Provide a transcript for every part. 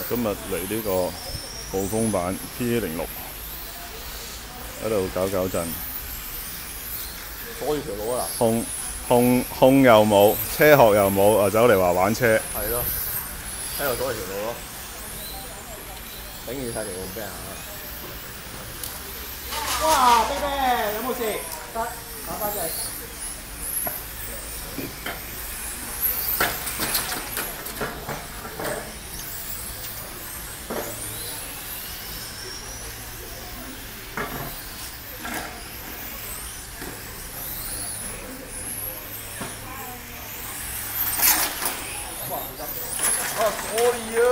今日嚟呢個暴風版 P06喺度搞震，阻住條路啊！控又冇，車殼又冇，啊走嚟話玩車。係咯，喺度阻住條路咯，頂住晒條路俾人行。哇！啤啤有冇事？得，打翻隻。sorry 啊！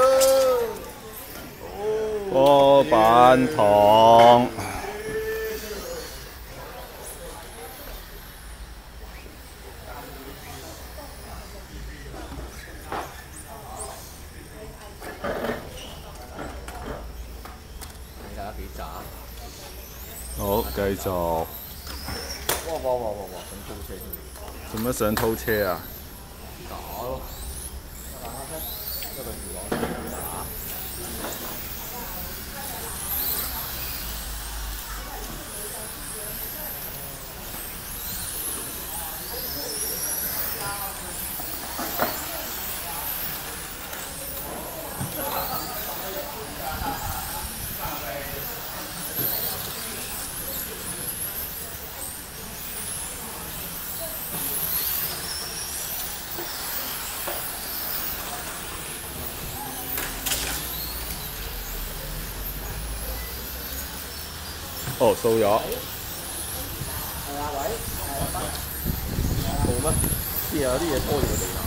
波板糖。你睇下幾渣？好，繼續。哇！想偷車？做乜想偷車啊？打咯！打下車，一個魚網打。哦，掃咗。係啊，喂，冇咩？啲有啲嘢拖住個地板。